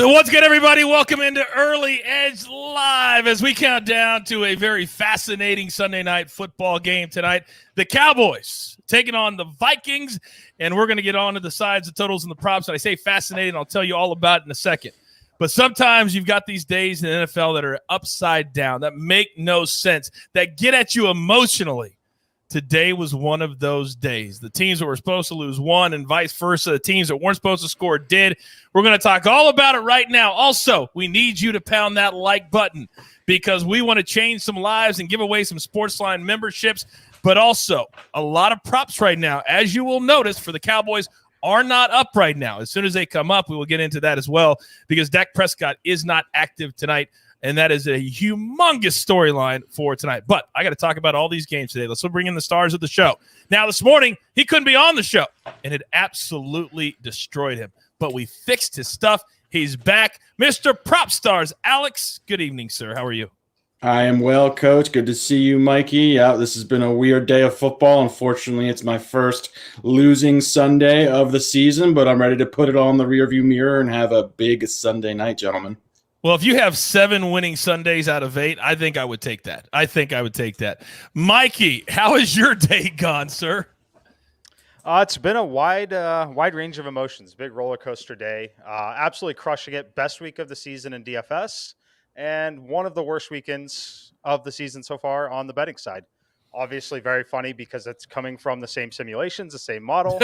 What's good, everybody? Welcome into Early Edge Live as we count down to a very fascinating Sunday night football game tonight. The Cowboys taking on the Vikings, and we're going to get on to the sides, the totals, and the props. And I say fascinating, I'll tell you all about it in a second. But sometimes you've got these days in the NFL that are upside down, that make no sense, that get at you emotionally. Today was one of those days. The teams that were supposed to lose won, and vice versa. The teams that weren't supposed to score did. We're going to talk all about it right now. Also, we need you to pound that like button because we want to change some lives and give away some SportsLine memberships, but also a lot of props right now. As you will notice, for the Cowboys are not up right now. As soon as they come up, we will get into that as well because Dak Prescott is not active tonight. And that is a humongous storyline for tonight. But I got to talk about all these games today. Let's bring in the stars of the show. Now, this morning, he couldn't be on the show, and it absolutely destroyed him. But we fixed his stuff. He's back. Mr. Prop Stars, Alex. Good evening, sir. How are you? I am well, Coach. Good to see you, Mikey. Yeah, this has been a weird day of football. Unfortunately, it's my first losing Sunday of the season, but I'm ready to put it all in the rearview mirror and have a big Sunday night, gentlemen. Well, if you have 7 winning Sundays out of 8, I think I would take that. Mikey, how has your day gone, sir? It's been a wide range of emotions. Big roller coaster day. Absolutely crushing it. Best week of the season in DFS, and one of the worst weekends of the season so far on the betting side. Obviously, very funny because it's coming from the same simulations, the same model.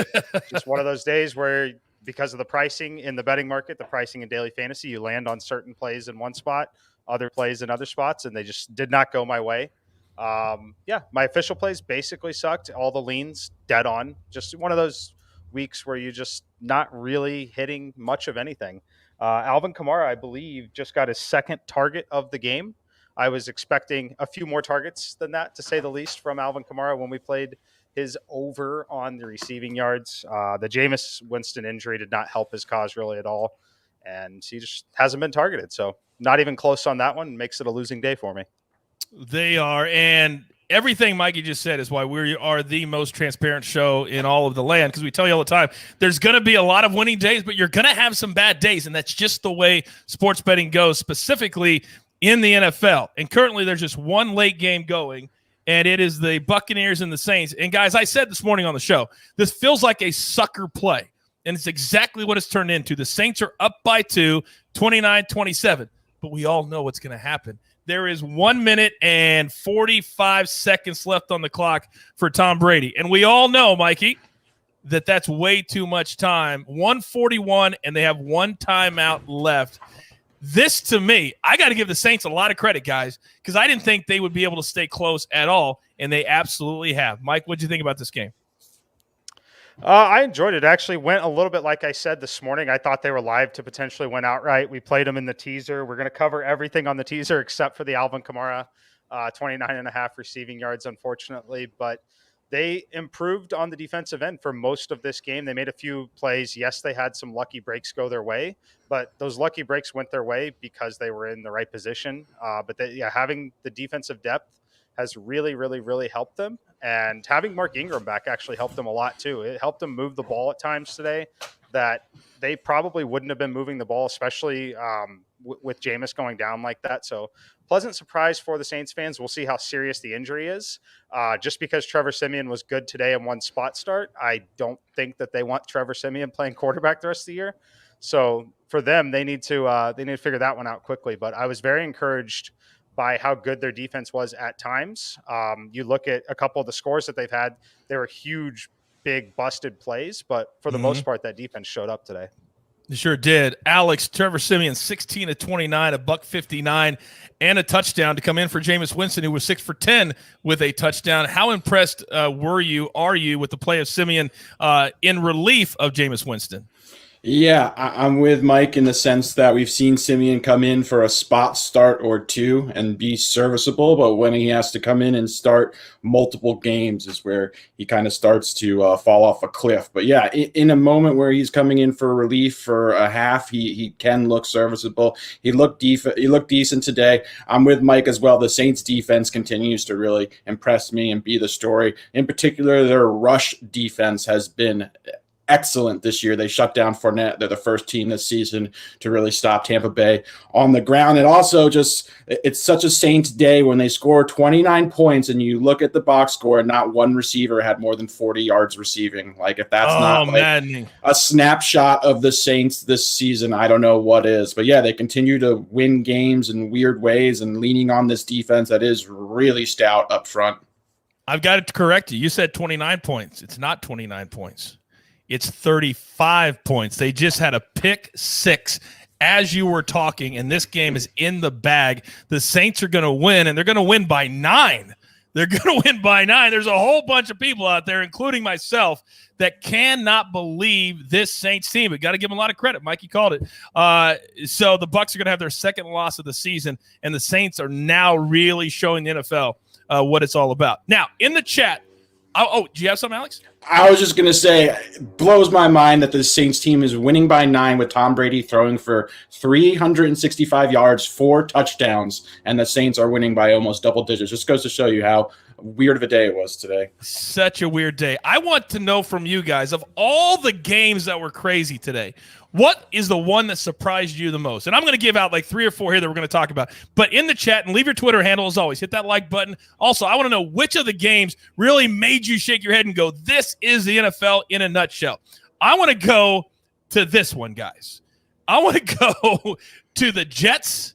Just one of those days where, because of the pricing in the betting market, the pricing in daily fantasy, you land on certain plays in one spot, other plays in other spots, and they just did not go my way. My official plays basically sucked. All the leans dead on. Just one of those weeks where you just not really hitting much of anything. Alvin Kamara, I believe, just got his second target of the game. I was expecting a few more targets than that, to say the least, from Alvin Kamara when we played his over on the receiving yards. The Jameis Winston injury did not help his cause really at all, and he just hasn't been targeted. So not even close on that one. Makes it a losing day for me. They are, and everything Mikey just said is why we are the most transparent show in all of the land, because we tell you all the time, there's going to be a lot of winning days, but you're going to have some bad days, and that's just the way sports betting goes, specifically in the NFL. And currently there's just one late game going, and it is the Buccaneers and the Saints. And, guys, I said this morning on the show, this feels like a sucker play, and it's exactly what it's turned into. The Saints are up by 2, 29-27, but we all know what's going to happen. There is 1 minute and 45 seconds left on the clock for Tom Brady. And we all know, Mikey, that that's way too much time. 1:41, and they have one timeout left. This, to me, I got to give the Saints a lot of credit, guys, because I didn't think they would be able to stay close at all, and they absolutely have. Mike, what did you think about this game? I enjoyed it. Actually went a little bit like I said this morning. I thought they were live to potentially win outright. We played them in the teaser. We're going to cover everything on the teaser except for the Alvin Kamara 29.5 receiving yards, unfortunately. But they improved on the defensive end for most of this game. They made a few plays. Yes, they had some lucky breaks go their way, but those lucky breaks went their way because they were in the right position. Having the defensive depth has really, really, really helped them. And having Mark Ingram back actually helped them a lot too. It helped them move the ball at times today that they probably wouldn't have been moving the ball, especially with Jameis going down like that. So pleasant surprise for the Saints fans. We'll see how serious the injury is. Just because Trevor Siemian was good today in one spot start, I don't think that they want Trevor Siemian playing quarterback the rest of the year. So for them, they need to figure that one out quickly. But I was very encouraged by how good their defense was at times. You look at a couple of the scores that they've had, they were huge, big, busted plays, but for the most part, that defense showed up today. You sure did. Alex, Trevor Siemian, 16-29, a $159, and a touchdown to come in for Jameis Winston, who was 6 for 10 with a touchdown. How impressed are you with the play of Siemian in relief of Jameis Winston? Yeah, I'm with Mike in the sense that we've seen Siemian come in for a spot start or two and be serviceable, but when he has to come in and start multiple games is where he kind of starts to fall off a cliff. But yeah, in a moment where he's coming in for relief for a half, he can look serviceable. He looked decent today. I'm with Mike as well. The Saints defense continues to really impress me and be the story. In particular, their rush defense has been excellent this year. They shut down Fournette. They're the first team this season to really stop Tampa Bay on the ground. And also it's such a Saints day when they score 29 points and you look at the box score and not one receiver had more than 40 yards receiving. Like if that's not like a snapshot of the Saints this season, I don't know what is. But yeah, they continue to win games in weird ways and leaning on this defense that is really stout up front. I've got to correct you. You said 29 points. It's not 29 points. It's 35 points. They just had a pick six as you were talking, and this game is in the bag. The Saints are going to win, and they're going to win by 9. They're going to win by 9. There's a whole bunch of people out there, including myself, that cannot believe this Saints team. But got to give them a lot of credit. Mikey called it. So the Bucs are going to have their second loss of the season, and the Saints are now really showing the NFL what it's all about. Now, in the chat, do you have something, Alex? I was just going to say, it blows my mind that the Saints team is winning by 9 with Tom Brady throwing for 365 yards, 4 touchdowns, and the Saints are winning by almost double digits. Just goes to show you how weird of a day it was today. Such a weird day. I want to know from you guys, of all the games that were crazy today, what is the one that surprised you the most? And I'm going to give out like 3 or 4 here that we're going to talk about. But in the chat, and leave your Twitter handle as always. Hit that like button. Also, I want to know which of the games really made you shake your head and go, this is the NFL in a nutshell. I want to go to this one, guys. I want to go to the Jets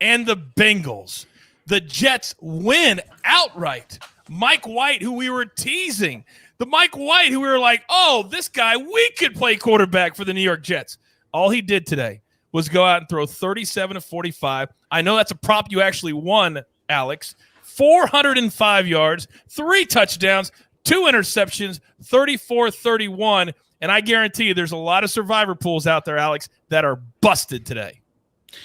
and the Bengals. The Jets win outright. Mike White, who we were teasing. The Mike White, who we were like, oh, this guy, we could play quarterback for the New York Jets. All he did today was go out and throw 37 of 45. I know that's a prop you actually won, Alex. 405 yards, 3 touchdowns, 2 interceptions, 34-31. And I guarantee you there's a lot of survivor pools out there, Alex, that are busted today.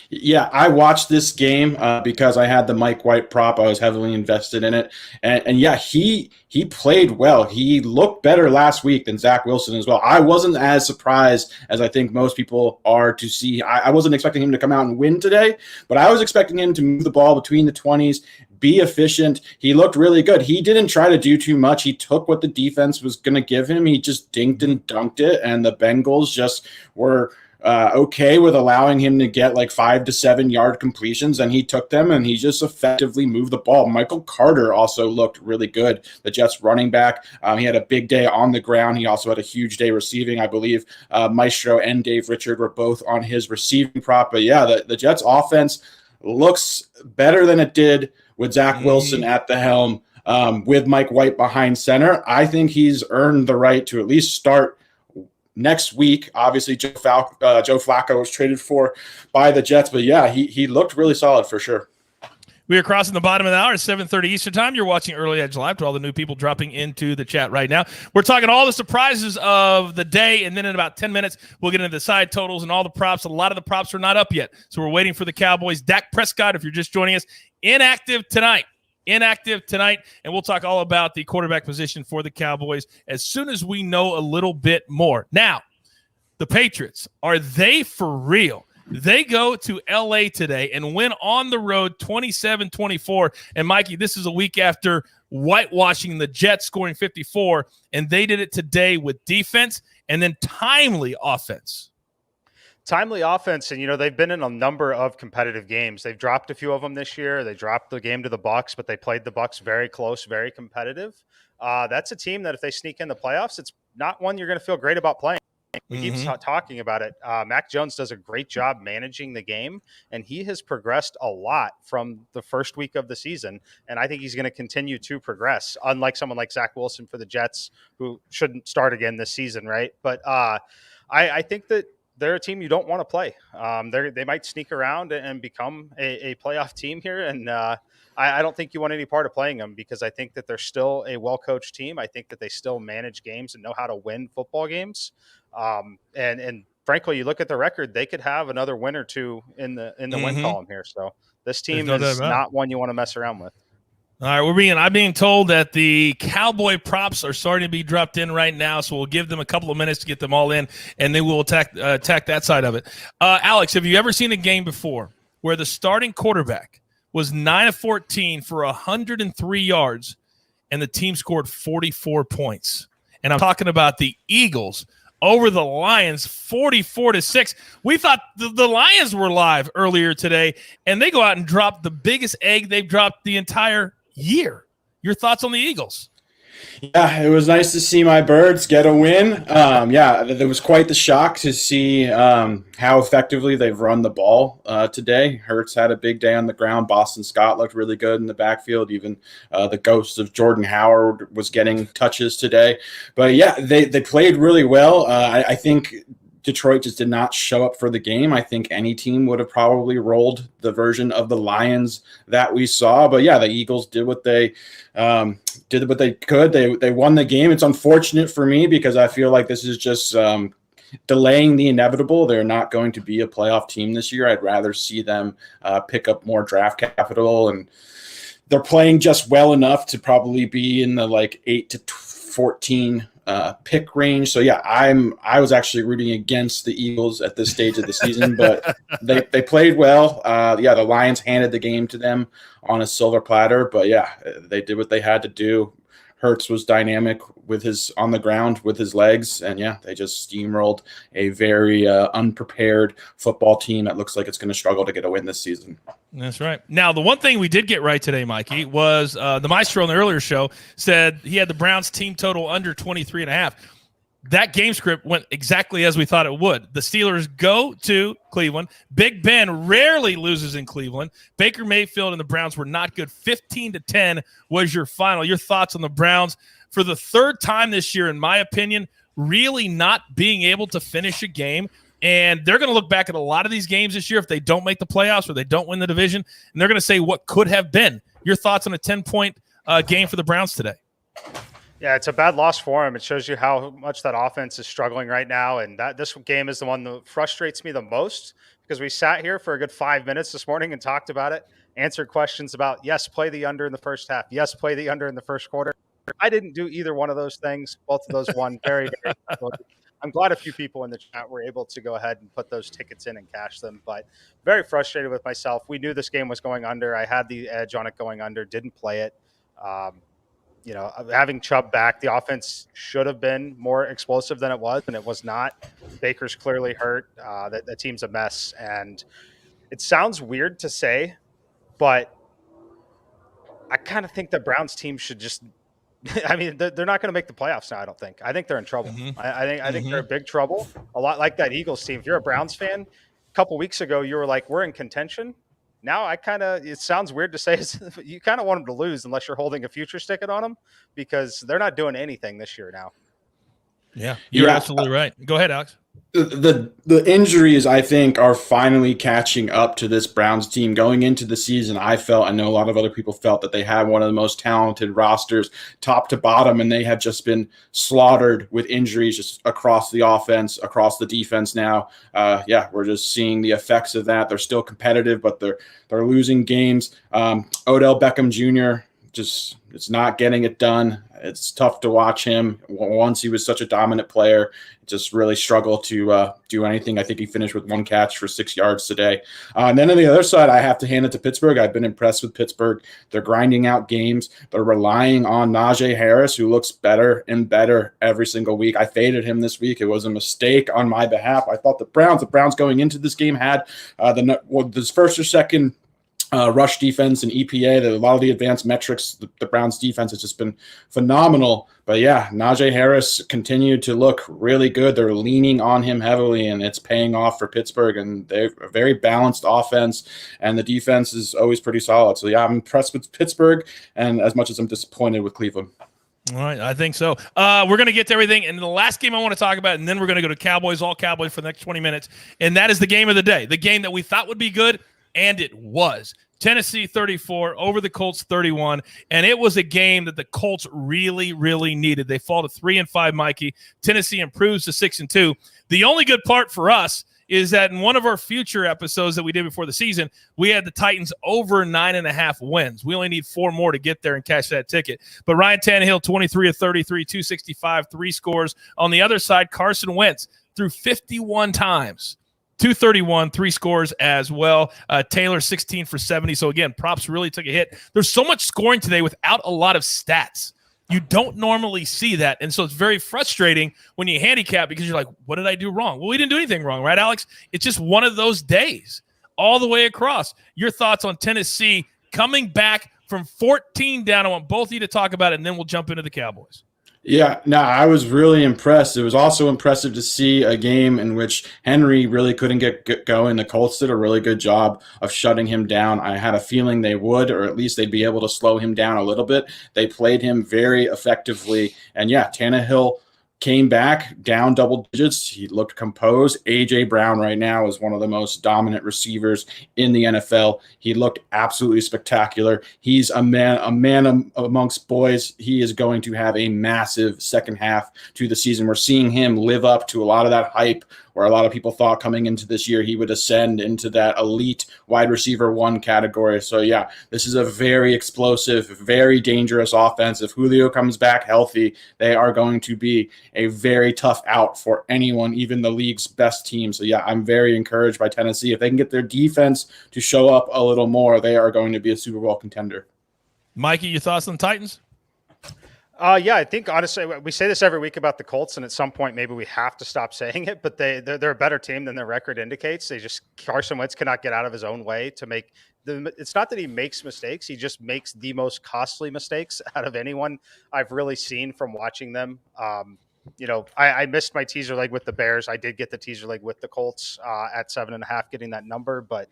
Yeah, I watched this game because I had the Mike White prop. I was heavily invested in it. And yeah, he played well. He looked better last week than Zach Wilson as well. I wasn't as surprised as I think most people are to see. I wasn't expecting him to come out and win today, but I was expecting him to move the ball between the 20s, be efficient. He looked really good. He didn't try to do too much. He took what the defense was going to give him. He just dinked and dunked it, and the Bengals just were okay with allowing him to get like 5 to 7 yard completions, and he took them and he just effectively moved the ball. Michael Carter also looked really good, the Jets running back. He had a big day on the ground. He also had a huge day receiving. I believe Maestro and Dave Richard were both on his receiving prop. But yeah, the Jets offense looks better than it did with Zach Wilson at the helm, with Mike White behind center. I think he's earned the right to at least start next week. Obviously, Joe Flacco was traded for by the Jets, but yeah, he looked really solid for sure. We are crossing the bottom of the hour at 7:30 Eastern Time. You're watching Early Edge Live. To all the new people dropping into the chat right now, we're talking all the surprises of the day, and then in about 10 minutes, we'll get into the side totals and all the props. A lot of the props are not up yet, so we're waiting for the Cowboys. Dak Prescott, if you're just joining us, inactive tonight, and we'll talk all about the quarterback position for the Cowboys as soon as we know a little bit more. Now, the Patriots, are they for real? They go to L.A. today and win on the road 27-24. And, Mikey, this is a week after whitewashing the Jets, scoring 54, and they did it today with defense and then timely offense. Timely offense, and they've been in a number of competitive games. They've dropped a few of them this year. They dropped the game to the Bucs, but they played the Bucs very close, very competitive. That's a team that if they sneak in the playoffs, it's not one you're going to feel great about playing. We keep talking about it. Mac Jones does a great job managing the game, and he has progressed a lot from the first week of the season, and I think he's going to continue to progress, unlike someone like Zach Wilson for the Jets, who shouldn't start again this season, right? But I think that they're a team you don't want to play. They might sneak around and become a playoff team here, and I don't think you want any part of playing them, because I think that they're still a well-coached team. I think that they still manage games and know how to win football games. And frankly, you look at the record, they could have another win or two in the win column here. So this team is not one you want to mess around with. All right, I'm being told that the Cowboy props are starting to be dropped in right now, so we'll give them a couple of minutes to get them all in, and then we'll attack that side of it. Alex, have you ever seen a game before where the starting quarterback was 9 of 14 for 103 yards, and the team scored 44 points? And I'm talking about the Eagles over the Lions 44-6. We thought the Lions were live earlier today, and they go out and drop the biggest egg they've dropped the entire year. Your thoughts on the Eagles? Yeah, it was nice to see my Birds get a win. It was quite the shock to see how effectively they've run the ball today. Hurts had a big day on the ground. Boston Scott looked really good in the backfield. Even the ghost of Jordan Howard was getting touches today. But yeah, they played really well. I think Detroit just did not show up for the game. I think any team would have probably rolled the version of the Lions that we saw. But yeah, the Eagles did what they could. They won the game. It's unfortunate for me because I feel like this is just delaying the inevitable. They're not going to be a playoff team this year. I'd rather see them pick up more draft capital, and they're playing just well enough to probably be in the 8 to 14 pick range. So yeah, I was actually rooting against the Eagles at this stage of the season, but they played well. The Lions handed the game to them on a silver platter, but yeah, they did what they had to do. Hurts was dynamic on the ground with his legs, and yeah, they just steamrolled a very unprepared football team that looks like it's going to struggle to get a win this season. That's right. Now, the one thing we did get right today, Mikey, was the Maestro on the earlier show said he had the Browns team total under 23.5. That game script went exactly as we thought it would. The Steelers go to Cleveland. Big Ben rarely loses in Cleveland. Baker Mayfield and the Browns were not good. 15-10 was your final. Your thoughts on the Browns for the third time this year, in my opinion, really not being able to finish a game. And they're going to look back at a lot of these games this year if they don't make the playoffs or they don't win the division, and they're going to say what could have been. Your thoughts on a 10-point game for the Browns today? Yeah, it's a bad loss for him. It shows you how much that offense is struggling right now, and this game is the one that frustrates me the most because we sat here for a good 5 minutes this morning and talked about it, answered questions about, yes, play the under in the first half, yes, play the under in the first quarter. I didn't do either one of those things. Both of those won very, very quickly. I'm glad a few people in the chat were able to go ahead and put those tickets in and cash them, but very frustrated with myself. We knew this game was going under. I had the edge on it going under, didn't play it. Having Chubb back, the offense should have been more explosive than it was, and it was not. Baker's clearly hurt. The team's a mess, and it sounds weird to say, but I kind of think the Browns team should just – I mean, they're not going to make the playoffs now, I don't think. I think they're in trouble. Mm-hmm. I think they're in big trouble, a lot like that Eagles team. If you're a Browns fan, a couple weeks ago you were like, we're in contention. Now it sounds weird to say, you kind of want them to lose unless you're holding a futures ticket on them because they're not doing anything this year now. Yeah, you're absolutely right. Go ahead, Alex. The injuries, I think, are finally catching up to this Browns team. Going into the season, I know a lot of other people felt that they had one of the most talented rosters top to bottom, and they have just been slaughtered with injuries just across the offense, across the defense now. We're just seeing the effects of that. They're still competitive, but they're losing games. Odell Beckham Jr., it's not getting it done. It's tough to watch him. Once he was such a dominant player, just really struggled to do anything. I think he finished with 1 catch for 6 yards today. And then on the other side, I have to hand it to Pittsburgh. I've been impressed with Pittsburgh. They're grinding out games. They're relying on Najee Harris, who looks better and better every single week. I faded him this week. It was a mistake on my behalf. I thought the Browns going into this game had this first or second rush defense and EPA, a lot of the advanced metrics, the Browns defense has just been phenomenal. But yeah, Najee Harris continued to look really good. They're leaning on him heavily, and it's paying off for Pittsburgh. And they're a very balanced offense, and the defense is always pretty solid. So yeah, I'm impressed with Pittsburgh, and as much as I'm disappointed with Cleveland. All right, I think so. We're going to get to everything. And the last game I want to talk about, and then we're going to go to Cowboys, all Cowboys for the next 20 minutes. And that is the game of the day, the game that we thought would be good. And it was. Tennessee 34 over the Colts 31, and it was a game that the Colts really, really needed. They fall to 3-5, Mikey. Tennessee improves to 6-2. The only good part for us is that in one of our future episodes that we did before the season, we had the Titans over 9.5 wins. We only need 4 more to get there and cash that ticket. But Ryan Tannehill, 23 of 33, 265, 3 scores. On the other side, Carson Wentz threw 51 times. 231, 3 scores as well. Taylor, 16 for 70. So, again, props really took a hit. There's so much scoring today without a lot of stats. You don't normally see that. And so it's very frustrating when you handicap because you're like, what did I do wrong? Well, we didn't do anything wrong, right, Alex? It's just one of those days all the way across. Your thoughts on Tennessee coming back from 14 down? I want both of you to talk about it, and then we'll jump into the Cowboys. Yeah, no, I was really impressed. It was also impressive to see a game in which Henry really couldn't get going. The Colts did a really good job of shutting him down. I had a feeling they would, or at least they'd be able to slow him down a little bit. They played him very effectively. And yeah, Tannehill came back down double digits. He looked composed. A.J. Brown right now is one of the most dominant receivers in the NFL. He looked absolutely spectacular. He's a man amongst boys. He is going to have a massive second half to the season. We're seeing him live up to a lot of that hype where a lot of people thought coming into this year he would ascend into that elite wide receiver 1 category. So, yeah, this is a very explosive, very dangerous offense. If Julio comes back healthy, they are going to be a very tough out for anyone, even the league's best team. So, yeah, I'm very encouraged by Tennessee. If they can get their defense to show up a little more, they are going to be a Super Bowl contender. Mikey, your thoughts on the Titans? Yeah, I think honestly, we say this every week about the Colts, and at some point maybe we have to stop saying it. But they're a better team than their record indicates. Carson Wentz cannot get out of his own way to make it's not that he makes mistakes; he just makes the most costly mistakes out of anyone I've really seen from watching them. I missed my teaser leg with the Bears. I did get the teaser leg with the Colts at 7.5, getting that number, but.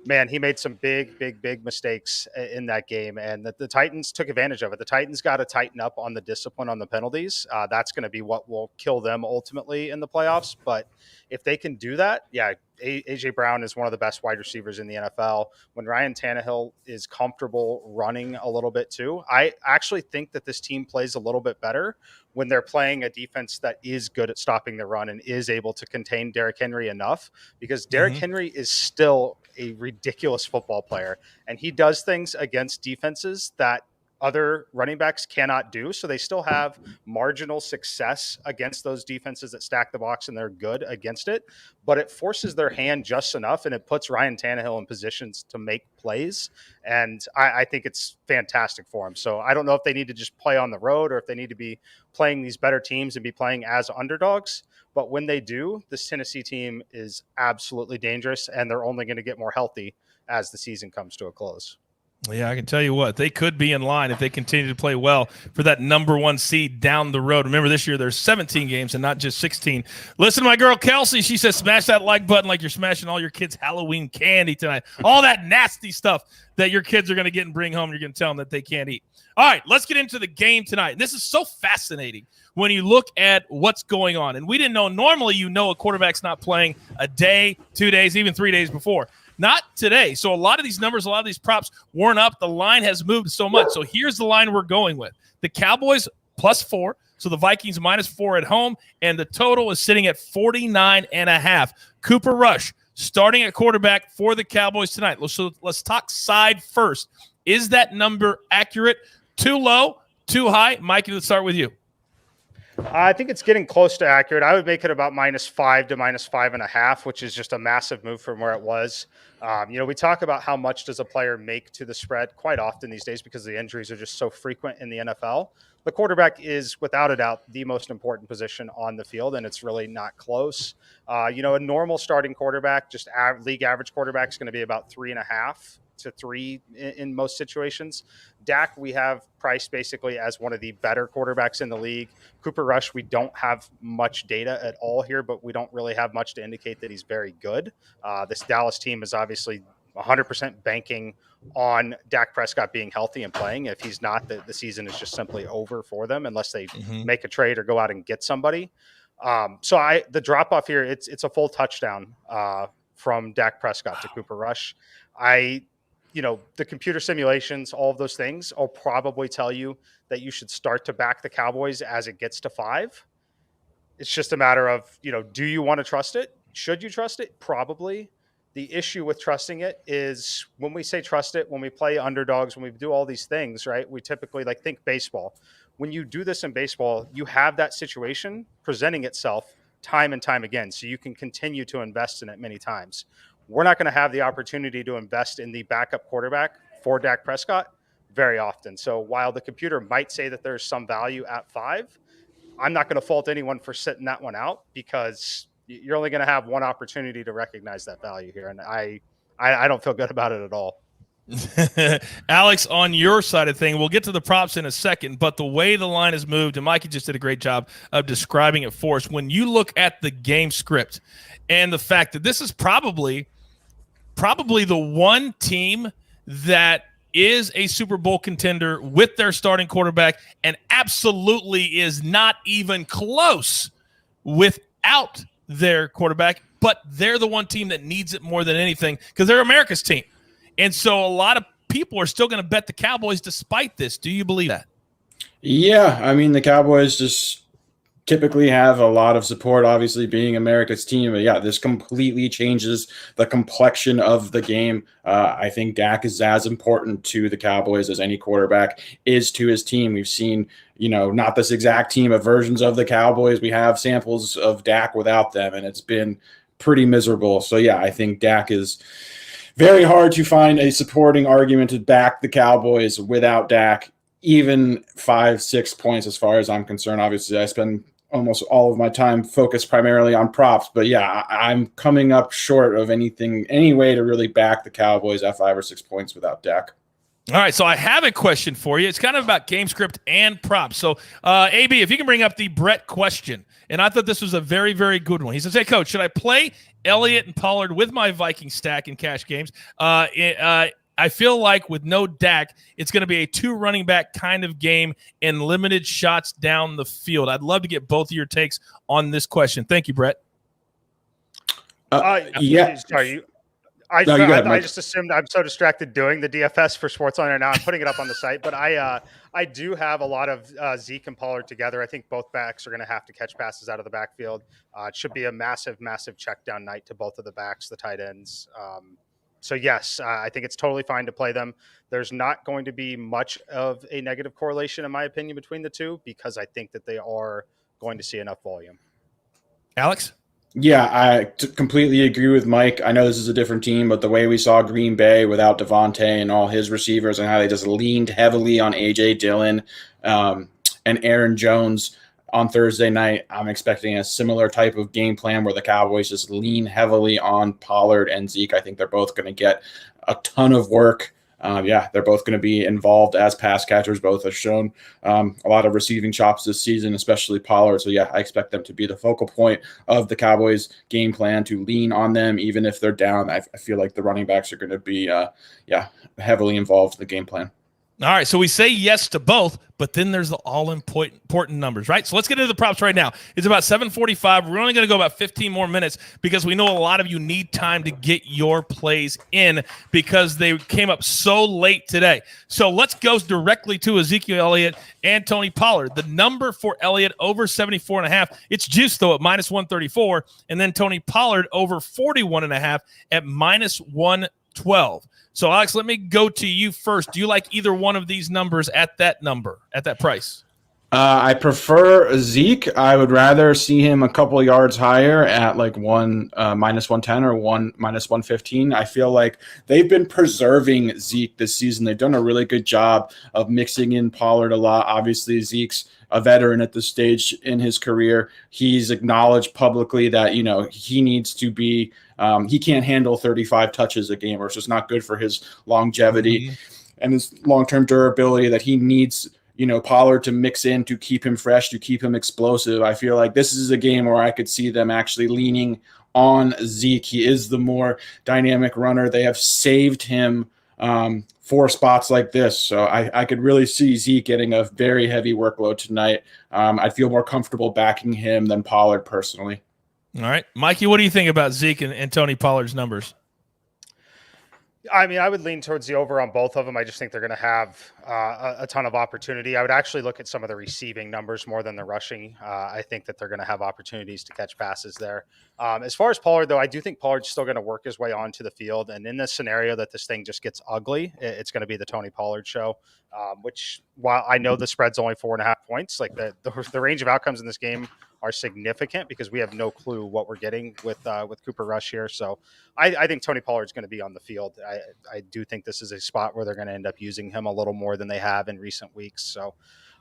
Man, he made some big mistakes in that game, and the Titans took advantage of it. The Titans got to tighten up on the discipline on the penalties. That's going to be what will kill them ultimately in the playoffs. But if they can do that, yeah, A.J. Brown is one of the best wide receivers in the NFL. When Ryan Tannehill is comfortable running a little bit too, I actually think that this team plays a little bit better when they're playing a defense that is good at stopping the run and is able to contain Derrick Henry enough, because Derrick Henry is still a ridiculous football player, and he does things against defenses that other running backs cannot do. So they still have marginal success against those defenses that stack the box and they're good against it, but it forces their hand just enough and it puts Ryan Tannehill in positions to make plays. And I think it's fantastic for him. So I don't know if they need to just play on the road or if they need to be playing these better teams and be playing as underdogs. But when they do, this Tennessee team is absolutely dangerous, and they're only going to get more healthy as the season comes to a close. Yeah, I can tell you what, they could be in line if they continue to play well for that number 1 seed down the road. Remember, this year there's 17 games and not just 16. Listen to my girl Kelsey. She says smash that like button like you're smashing all your kids' Halloween candy tonight. All that nasty stuff that your kids are going to get and bring home, you're going to tell them that they can't eat. All right, let's get into the game tonight. And this is so fascinating when you look at what's going on. And we didn't know, normally a quarterback's not playing a day, 2 days, even 3 days before. Not today. So a lot of these numbers, a lot of these props weren't up. The line has moved so much. So here's the line we're going with. The Cowboys +4. So the Vikings -4 at home. And the total is sitting at 49.5. Cooper Rush starting at quarterback for the Cowboys tonight. So let's talk side first. Is that number accurate? Too low? Too high? Mikey, let's start with you. I think it's getting close to accurate. I would make it about -5 to -5.5, which is just a massive move from where it was. We talk about how much does a player make to the spread quite often these days because the injuries are just so frequent in the NFL. The quarterback is, without a doubt, the most important position on the field, and it's really not close. A normal starting quarterback, just league average quarterback, is going to be about 3.5 to 3 in most situations. Dak, we have priced basically as one of the better quarterbacks in the league. Cooper Rush, we don't have much data at all here, but we don't really have much to indicate that he's very good. This Dallas team is obviously 100% banking on Dak Prescott being healthy and playing. If he's not, the season is just simply over for them unless they make a trade or go out and get somebody. The drop off here, it's a full touchdown from Dak Prescott to Cooper Rush. The computer simulations, all of those things, will probably tell you that you should start to back the Cowboys as it gets to 5. It's just a matter of, do you want to trust it? Should you trust it? Probably. The issue with trusting it is when we say trust it, when we play underdogs, when we do all these things, right? We typically think baseball. When you do this in baseball, you have that situation presenting itself time and time again. So you can continue to invest in it many times. We're not going to have the opportunity to invest in the backup quarterback for Dak Prescott very often. So while the computer might say that there's some value at 5, I'm not going to fault anyone for sitting that one out, because you're only going to have one opportunity to recognize that value here. And I don't feel good about it at all. Alex, on your side of thing, we'll get to the props in a second, but the way the line has moved, and Mikey just did a great job of describing it for us. When you look at the game script and the fact that this is probably the one team that is a Super Bowl contender with their starting quarterback, and absolutely is not even close without their quarterback, but they're the one team that needs it more than anything because they're America's team. And so a lot of people are still going to bet the Cowboys despite this. Do you believe that? Yeah, I mean, the Cowboys just typically have a lot of support, obviously being America's team. But yeah, this completely changes the complexion of the game. I think Dak is as important to the Cowboys as any quarterback is to his team. We've seen, not this exact team, but versions of the Cowboys. We have samples of Dak without them, and it's been pretty miserable. So yeah, I think Dak is very hard to find a supporting argument to back the Cowboys without Dak, even 5-6 points as far as I'm concerned. Obviously, I spend almost all of my time focused primarily on props, but yeah, I'm coming up short of any way to really back the Cowboys at 5 or 6 points without Dak. All right, so I have a question for you. It's kind of about game script and props. So, AB, if you can bring up the Brett question. And I thought this was a very, very good one. He says, hey, Coach, should I play Elliott and Pollard with my Viking stack in cash games? I feel like with no Dak, it's going to be a 2 running back kind of game and limited shots down the field. I'd love to get both of your takes on this question. Thank you, Brett. Yeah. Sorry, I ahead, just assumed I'm so distracted doing the DFS for SportsLine right now. I'm putting it up on the site, but I do have a lot of Zeke and Pollard together. I think both backs are going to have to catch passes out of the backfield. It should be a massive, massive check down night to both of the backs, the tight ends. So yes, I think it's totally fine to play them. There's not going to be much of a negative correlation, in my opinion, between the two, because I think that they are going to see enough volume. Alex? Yeah, I completely agree with Mike. I know this is a different team, but the way we saw Green Bay without Devontae and all his receivers and how they just leaned heavily on A.J. Dillon and Aaron Jones on Thursday night, I'm expecting a similar type of game plan where the Cowboys just lean heavily on Pollard and Zeke. I think they're both going to get a ton of work. They're both going to be involved as pass catchers. Both have shown a lot of receiving chops this season, especially Pollard. So, I expect them to be the focal point of the Cowboys' game plan, to lean on them even if they're down. I feel like the running backs are going to be, heavily involved in the game plan. All right, so we say yes to both, but then there's the all-important numbers, right? So let's get into the props right now. It's about 7:45. We're only going to go about 15 more minutes because we know a lot of you need time to get your plays in because they came up so late today. So let's go directly to Ezekiel Elliott and Tony Pollard. The number for Elliott over 74.5. It's juiced, though, at -134. And then Tony Pollard over 41.5 at -112. So, Alex, let me go to you first. Do you like either one of these numbers at that price? I prefer Zeke. I would rather see him a couple yards higher at like -110 or -115. I feel like they've been preserving Zeke this season. They've done a really good job of mixing in Pollard a lot. Obviously, Zeke's a veteran at this stage in his career. He's acknowledged publicly that, he needs to be he can't handle 35 touches a game, or it's just not good for his longevity and his long-term durability, that he needs Pollard to mix in to keep him fresh, to keep him explosive. I feel like this is a game where I could see them actually leaning on Zeke. He is the more dynamic runner. They have saved him for spots like this. So I could really see Zeke getting a very heavy workload tonight. I feel more comfortable backing him than Pollard personally. All right. Mikey, what do you think about Zeke and Tony Pollard's numbers? I mean, I would lean towards the over on both of them. I just think they're going to have a ton of opportunity. I would actually look at some of the receiving numbers more than the rushing. I think that they're going to have opportunities to catch passes there. As far as Pollard, though, I do think Pollard's still going to work his way onto the field. And in this scenario that this thing just gets ugly, it's going to be the Tony Pollard show, which, while I know the spread's only 4.5 points, like the range of outcomes in this game are significant because we have no clue what we're getting with Cooper Rush here. So I think Tony Pollard's going to be on the field. I do think this is a spot where they're going to end up using him a little more than they have in recent weeks. So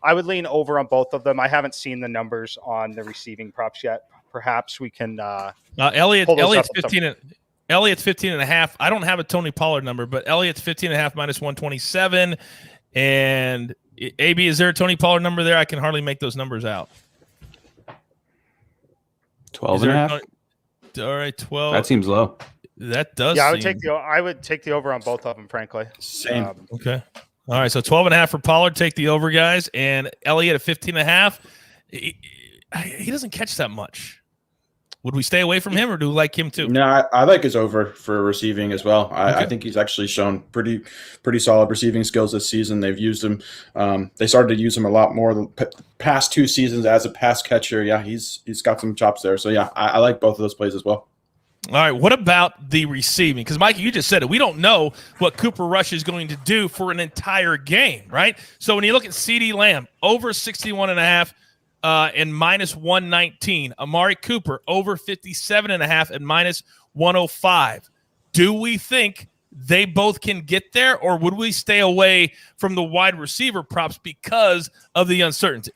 I would lean over on both of them. I haven't seen the numbers on the receiving props yet. Perhaps we can Elliott's 15. Elliott's 15.5. I don't have a Tony Pollard number, but Elliott's 15.5 minus 127. And AB, is there a Tony Pollard number there? I can hardly make those numbers out. 12.5. All right, 12. That seems low. That does. Yeah, I would take the over on both of them, frankly. Same. Okay. All right, so 12.5 for Pollard. Take the over, guys. And Elliott at 15.5. He doesn't catch that much. Would we stay away from him, or do we like him too? No, I like his over for receiving as well. I think he's actually shown pretty solid receiving skills this season. They've used him. They started to use him a lot more the past 2 seasons as a pass catcher. Yeah, he's got some chops there. So yeah, I like both of those plays as well. All right, what about the receiving? Because, Mikey, you just said it. We don't know what Cooper Rush is going to do for an entire game, right? So when you look at CeeDee Lamb, over 61.5 and minus 119. Amari Cooper, over 57.5 and minus 105. Do we think they both can get there, or would we stay away from the wide receiver props because of the uncertainty?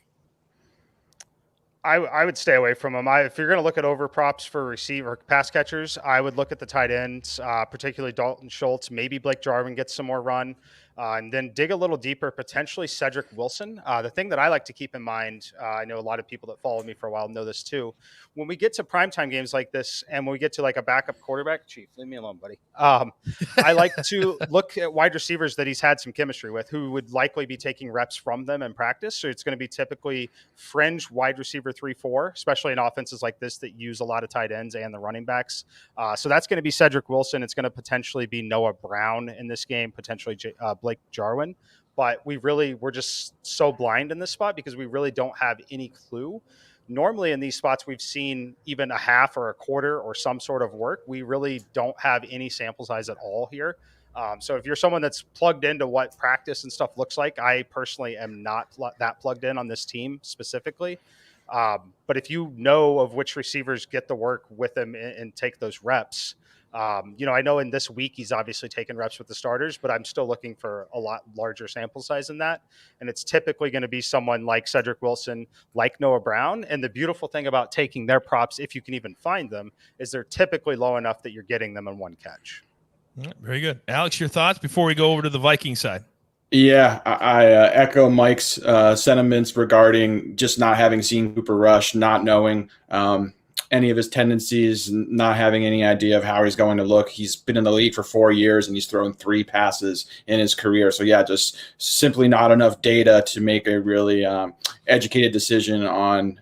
I would stay away from them. If you're going to look at over props for receiver pass catchers, I would look at the tight ends, particularly Dalton Schultz. Maybe Blake Jarwin gets some more run. And then dig a little deeper, potentially Cedric Wilson. The thing that I like to keep in mind, I know a lot of people that followed me for a while know this too. When we get to primetime games like this, and when we get to like a backup quarterback, Chief, leave me alone, buddy. I like to look at wide receivers that he's had some chemistry with, who would likely be taking reps from them in practice. So it's going to be typically fringe wide receiver 3-4, especially in offenses like this that use a lot of tight ends and the running backs. So that's going to be Cedric Wilson. It's going to potentially be Noah Brown in this game, potentially Blake Jarwin. But we're just so blind in this spot because we really don't have any clue. Normally in these spots, we've seen even a half or a quarter or some sort of work. We really don't have any sample size at all here. So if you're someone that's plugged into what practice and stuff looks like, I personally am not that plugged in on this team specifically. But if you know of which receivers get the work with them and take those reps, I know in this week he's obviously taken reps with the starters, but I'm still looking for a lot larger sample size than that. And it's typically going to be someone like Cedric Wilson, like Noah Brown. And the beautiful thing about taking their props, if you can even find them, is they're typically low enough that you're getting them in one catch. All right, very good. Alex, your thoughts before we go over to the Viking side? Yeah, I echo Mike's sentiments regarding just not having seen Cooper Rush, not knowing any of his tendencies, not having any idea of how he's going to look. He's been in the league for 4 years and he's thrown 3 passes in his career. So yeah, just simply not enough data to make a really educated decision on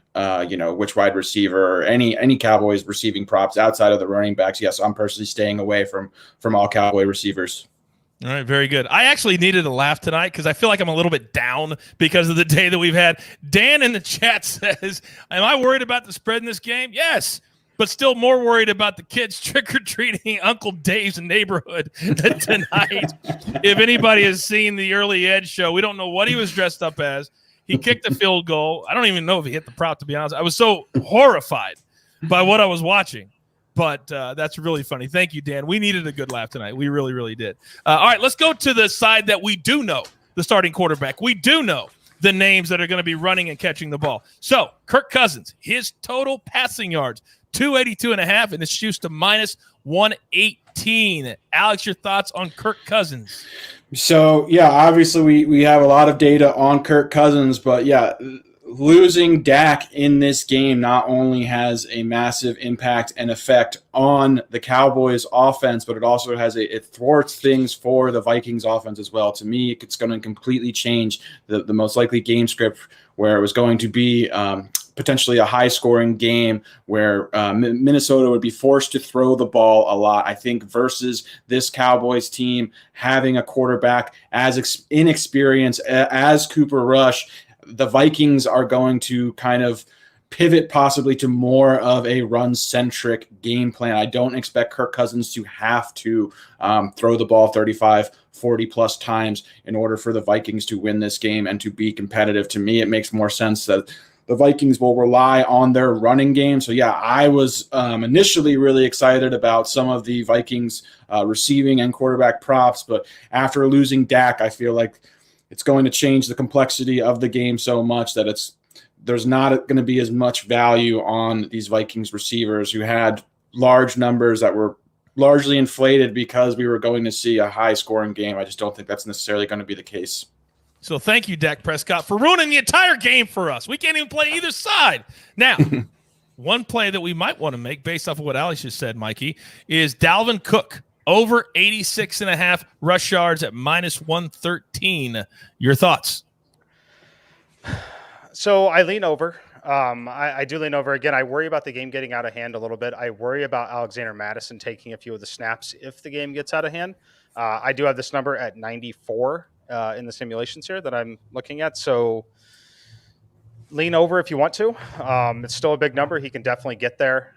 which wide receiver or any Cowboys receiving props outside of the running backs. Yes, I'm personally staying away from all Cowboy receivers. All right, very good. I actually needed a laugh tonight because I feel like I'm a little bit down because of the day that we've had. Dan in the chat says, am I worried about the spread in this game? Yes, but still more worried about the kids trick-or-treating Uncle Dave's neighborhood tonight. If anybody has seen the Early Edge show, we don't know what he was dressed up as. He kicked a field goal. I don't even know if he hit the prop, to be honest. I was so horrified by what I was watching. But that's really funny. Thank you, Dan. We needed a good laugh tonight. We really, really did. All right, let's go to the side that we do know, the starting quarterback. We do know the names that are going to be running and catching the ball. So, Kirk Cousins, his total passing yards, 282.5, and it's juiced to minus 118. Alex, your thoughts on Kirk Cousins? So, yeah, obviously we have a lot of data on Kirk Cousins, but, yeah, losing Dak in this game not only has a massive impact and effect on the Cowboys offense, but it also it thwarts things for the Vikings offense as well. To me, it's going to completely change the most likely game script, where it was going to be potentially a high-scoring game where Minnesota would be forced to throw the ball a lot, I think, versus this Cowboys team having a quarterback as inexperienced as Cooper Rush. The Vikings are going to kind of pivot possibly to more of a run-centric game plan. I don't expect Kirk Cousins to have to throw the ball 35, 40-plus times in order for the Vikings to win this game and to be competitive. To me, it makes more sense that the Vikings will rely on their running game. So, yeah, I was initially really excited about some of the Vikings receiving and quarterback props. But after losing Dak, I feel like it's going to change the complexity of the game so much that there's not going to be as much value on these Vikings receivers who had large numbers that were largely inflated because we were going to see a high-scoring game. I just don't think that's necessarily going to be the case. So thank you, Dak Prescott, for ruining the entire game for us. We can't even play either side. Now, one play that we might want to make based off of what Alex just said, Mikey, is Dalvin Cook over 86.5 rush yards at -113. Your thoughts? So I lean over. I do lean over. Again, I worry about the game getting out of hand a little bit. I worry about Alexander Mattison taking a few of the snaps if the game gets out of hand. I do have this number at 94 in the simulations here that I'm looking at. So lean over if you want to. It's still a big number. He can definitely get there.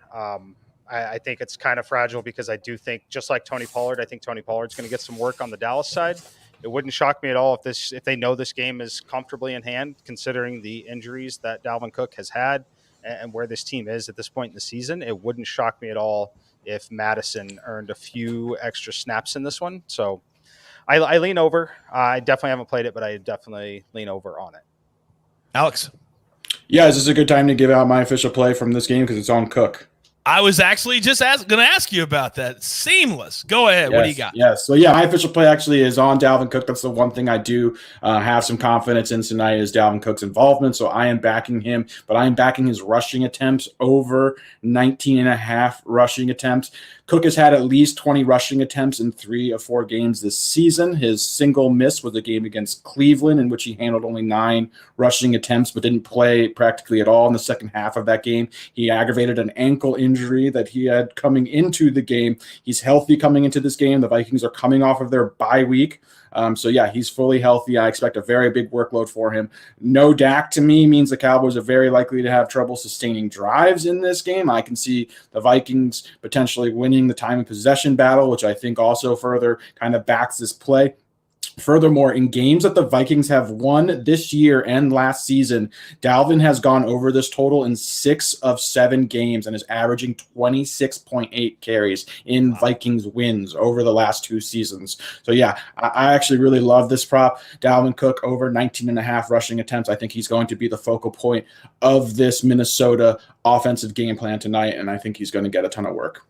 I think it's kind of fragile because I do think, just like Tony Pollard, I think Tony Pollard's going to get some work on the Dallas side. It wouldn't shock me at all if they know this game is comfortably in hand, considering the injuries that Dalvin Cook has had and where this team is at this point in the season. It wouldn't shock me at all if Madison earned a few extra snaps in this one. So I lean over. I definitely haven't played it, but I definitely lean over on it. Alex? Yeah, is this a good time to give out my official play from this game because it's on Cook? I was actually just going to ask you about that. Seamless. Go ahead. Yes, what do you got? Yes. So, yeah, my official play actually is on Dalvin Cook. That's the one thing I do have some confidence in tonight is Dalvin Cook's involvement. So I am backing him, but I am backing his rushing attempts over 19.5 rushing attempts. Cook has had at least 20 rushing attempts in 3 of 4 games this season. His single miss was a game against Cleveland in which he handled only 9 rushing attempts but didn't play practically at all in the second half of that game. He aggravated an ankle injury that he had coming into the game. He's healthy coming into this game. The Vikings are coming off of their bye week. So, yeah, he's fully healthy. I expect a very big workload for him. No Dak to me means the Cowboys are very likely to have trouble sustaining drives in this game. I can see the Vikings potentially winning the time and possession battle, which I think also further kind of backs this play. Furthermore, in games that the Vikings have won this year and last season, Dalvin has gone over this total in 6 of 7 games and is averaging 26.8 carries in Vikings wins over the last 2 seasons. So, yeah, I actually really love this prop. Dalvin Cook over 19.5 rushing attempts. I think he's going to be the focal point of this Minnesota offensive game plan tonight, and I think he's going to get a ton of work.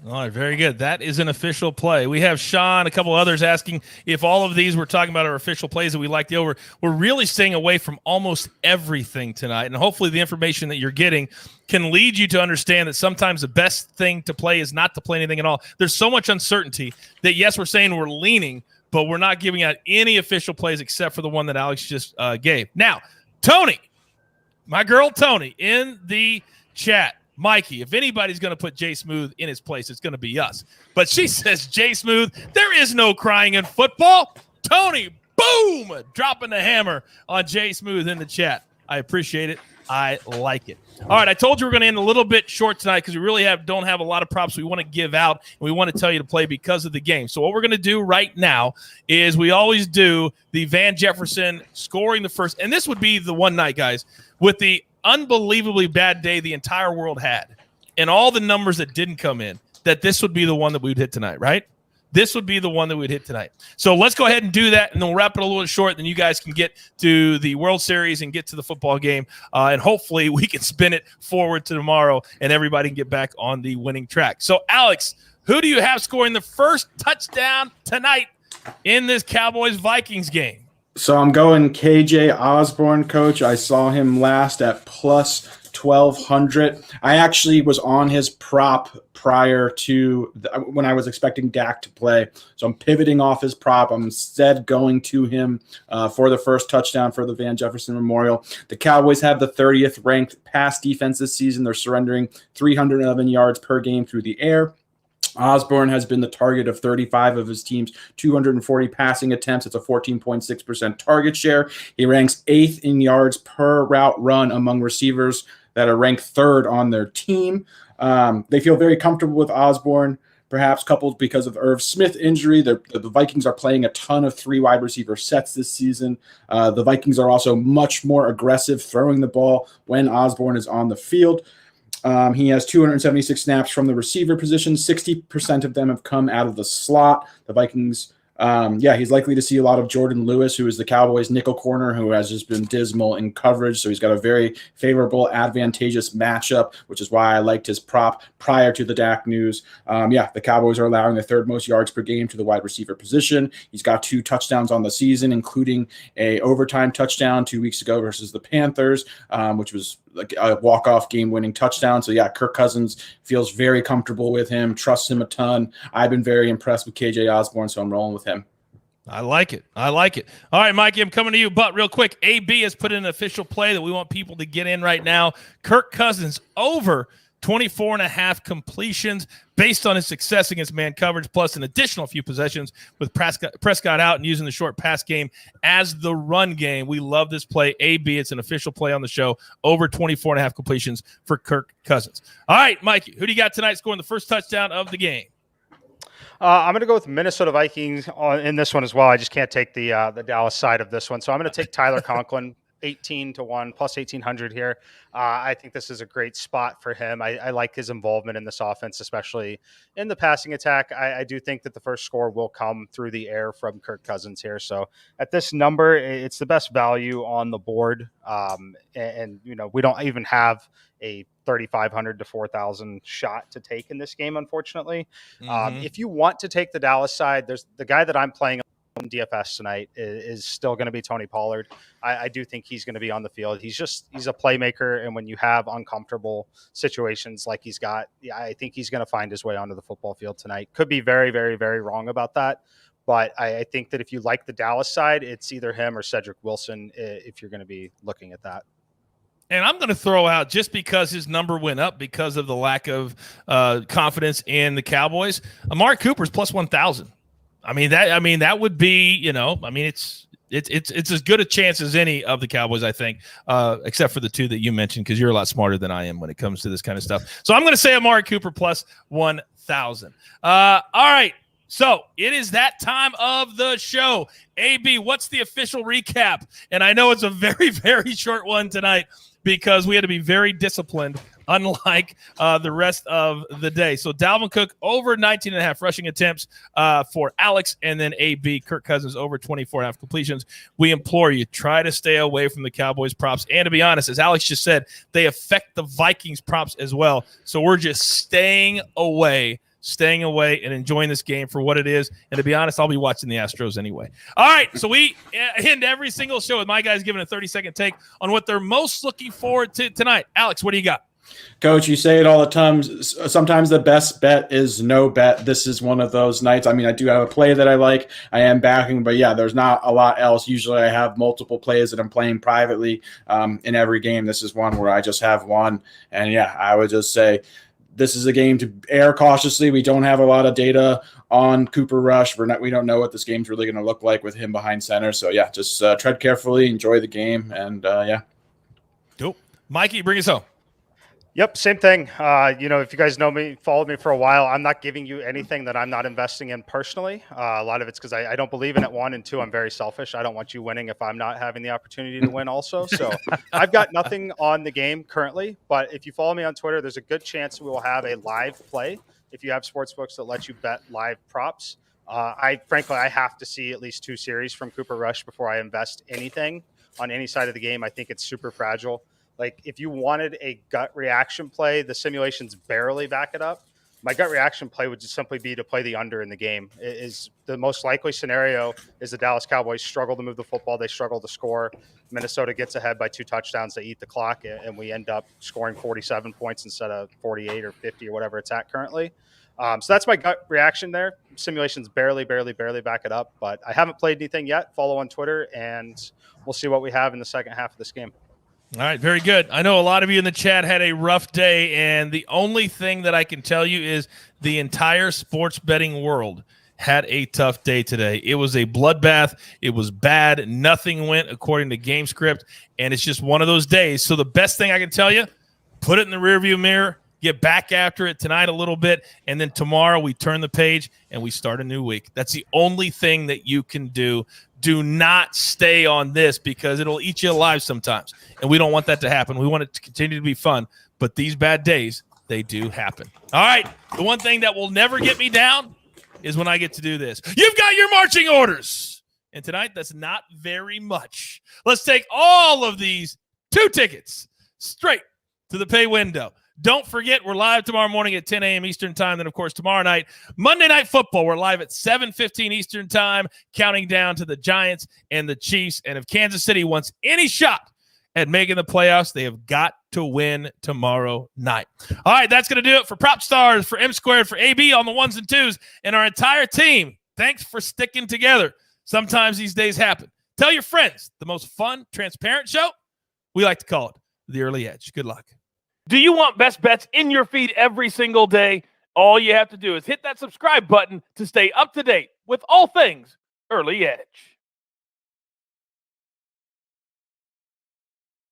All right, very good. That is an official play. We have Sean, a couple others asking if all of these we're talking about are official plays that we like the over. We're really staying away from almost everything tonight, and hopefully the information that you're getting can lead you to understand that sometimes the best thing to play is not to play anything at all. There's so much uncertainty that, yes, we're saying we're leaning, but we're not giving out any official plays except for the one that Alex just gave. Now, Tony, my girl Tony, in the chat, Mikey, if anybody's going to put Jay Smooth in his place, it's going to be us. But she says, Jay Smooth, there is no crying in football. Tony, boom, dropping the hammer on Jay Smooth in the chat. I appreciate it. I like it. All right, I told you we're going to end a little bit short tonight because we really don't have a lot of props we want to give out, and we want to tell you to play because of the game. So what we're going to do right now is we always do the Van Jefferson scoring the first, and this would be the one night, guys, with the unbelievably bad day the entire world had and all the numbers that didn't come in, that this would be the one that we would hit tonight, right? This would be the one that we'd hit tonight. So let's go ahead and do that, and then we'll wrap it a little bit short. Then you guys can get to the World Series and get to the football game, and hopefully we can spin it forward to tomorrow and everybody can get back on the winning track. So, Alex, who do you have scoring the first touchdown tonight in this Cowboys-Vikings game? So I'm going KJ Osborne, coach. I saw him last at plus 1,200. I actually was on his prop prior to when I was expecting Dak to play. So I'm pivoting off his prop. I'm instead going to him for the first touchdown for the Van Jefferson Memorial. The Cowboys have the 30th ranked pass defense this season. They're surrendering 311 yards per game through the air. Osborne has been the target of 35 of his team's 240 passing attempts. It's a 14.6% target share. He ranks 8th in yards per route run among receivers that are ranked 3rd on their team. They feel very comfortable with Osborne. perhaps coupled because of Irv Smith injury. The Vikings are playing a ton of 3 wide receiver sets this season. The Vikings are also much more aggressive throwing the ball when Osborne is on the field. He has 276 snaps from the receiver position. 60% of them have come out of the slot. The Vikings, he's likely to see a lot of Jordan Lewis, who is the Cowboys nickel corner, who has just been dismal in coverage. So he's got a very favorable, advantageous matchup, which is why I liked his prop prior to the Dak news. The Cowboys are allowing the 3rd most yards per game to the wide receiver position. He's got 2 touchdowns on the season, including a overtime touchdown 2 weeks ago versus the Panthers, which was like a walk-off game-winning touchdown. So, Kirk Cousins feels very comfortable with him, trusts him a ton. I've been very impressed with KJ Osborne, so I'm rolling with him. I like it. All right, Mikey, I'm coming to you. But real quick, AB has put in an official play that we want people to get in right now. Kirk Cousins over 24.5 completions based on his success against man coverage, plus an additional few possessions with Prescott out and using the short pass game as the run game. We love this play. AB, it's an official play on the show. Over 24.5 completions for Kirk Cousins. All right, Mikey, who do you got tonight scoring the first touchdown of the game? I'm going to go with Minnesota Vikings in this one as well. I just can't take the Dallas side of this one. So I'm going to take Tyler Conklin. 18-1 plus 1,800 here. I think this is a great spot for him. I like his involvement in this offense, especially in the passing attack. I do think that the first score will come through the air from Kirk Cousins here. So at this number, it's the best value on the board. And we don't even have a 3,500 to 4,000 shot to take in this game, unfortunately. If you want to take the Dallas side, there's the guy that I'm playing DFS tonight is still going to be Tony Pollard. I do think he's going to be on the field. He's a playmaker, and when you have uncomfortable situations like he's got, I think he's going to find his way onto the football field tonight. Could be very, very, very wrong about that, but I think that if you like the Dallas side, it's either him or Cedric Wilson if you're going to be looking at that. And I'm going to throw out, just because his number went up because of the lack of confidence in the Cowboys, Amari Cooper's plus 1,000. That would be, it's as good a chance as any of the Cowboys, I think, except for the 2 that you mentioned, because you're a lot smarter than I am when it comes to this kind of stuff. So I'm going to say Amari Cooper plus 1,000. All right. So it is that time of the show. AB, what's the official recap? And I know it's a very, very short one tonight because we had to be very disciplined, unlike the rest of the day. So Dalvin Cook over 19.5 rushing attempts for Alex, and then AB, Kirk Cousins over 24.5 completions. We implore you, try to stay away from the Cowboys props. And to be honest, as Alex just said, they affect the Vikings props as well. So we're just staying away and enjoying this game for what it is. And to be honest, I'll be watching the Astros anyway. All right, so we end every single show with my guys giving a 30-second take on what they're most looking forward to tonight. Alex, what do you got? Coach, you say it all the time. Sometimes the best bet is no bet. This is one of those nights. I do have a play that I like. I am backing, but there's not a lot else. Usually I have multiple plays that I'm playing privately in every game. This is one where I just have one. And I would just say this is a game to err cautiously. We don't have a lot of data on Cooper Rush. We don't know what this game's really going to look like with him behind center. So just tread carefully, enjoy the game, and Cool. Mikey, bring us home. Yep, same thing. If you guys know me, followed me for a while, I'm not giving you anything that I'm not investing in personally. A lot of it's because I don't believe in it, 1, and 2, I'm very selfish. I don't want you winning if I'm not having the opportunity to win also. So I've got nothing on the game currently, but if you follow me on Twitter, there's a good chance we will have a live play if you have sportsbooks that let you bet live props. I have to see at least 2 series from Cooper Rush before I invest anything on any side of the game. I think it's super fragile. Like, if you wanted a gut reaction play, the simulations barely back it up. My gut reaction play would just simply be to play the under in the game. It is the most likely scenario is the Dallas Cowboys struggle to move the football. They struggle to score. Minnesota gets ahead by 2 touchdowns. They eat the clock, and we end up scoring 47 points instead of 48 or 50 or whatever it's at currently. So that's my gut reaction there. Simulations barely back it up. But I haven't played anything yet. Follow on Twitter, and we'll see what we have in the second half of this game. All right, very good. I know a lot of you in the chat had a rough day, and the only thing that I can tell you is the entire sports betting world had a tough day today. It was a bloodbath. It was bad. Nothing went according to game script, and it's just one of those days. So the best thing I can tell you, put it in the rearview mirror, get back after it tonight a little bit, and then tomorrow we turn the page and we start a new week. That's the only thing that you can do. Do not stay on this because it'll eat you alive sometimes, and we don't want that to happen. We want it to continue to be fun, but these bad days, they do happen. All right, the one thing that will never get me down is when I get to do this. You've got your marching orders, and tonight that's not very much. Let's take all of these 2 tickets straight to the pay window. Don't forget, we're live tomorrow morning at 10 a.m. Eastern time. Then, of course, tomorrow night, Monday Night Football, we're live at 7:15 Eastern time, counting down to the Giants and the Chiefs. And if Kansas City wants any shot at making the playoffs, they have got to win tomorrow night. All right, that's going to do it for Prop Stars, for M Squared, for AB on the ones and twos, and our entire team. Thanks for sticking together. Sometimes these days happen. Tell your friends, the most fun, transparent show, we like to call it The Early Edge. Good luck. Do you want best bets in your feed every single day? All you have to do is hit that subscribe button to stay up to date with all things Early Edge.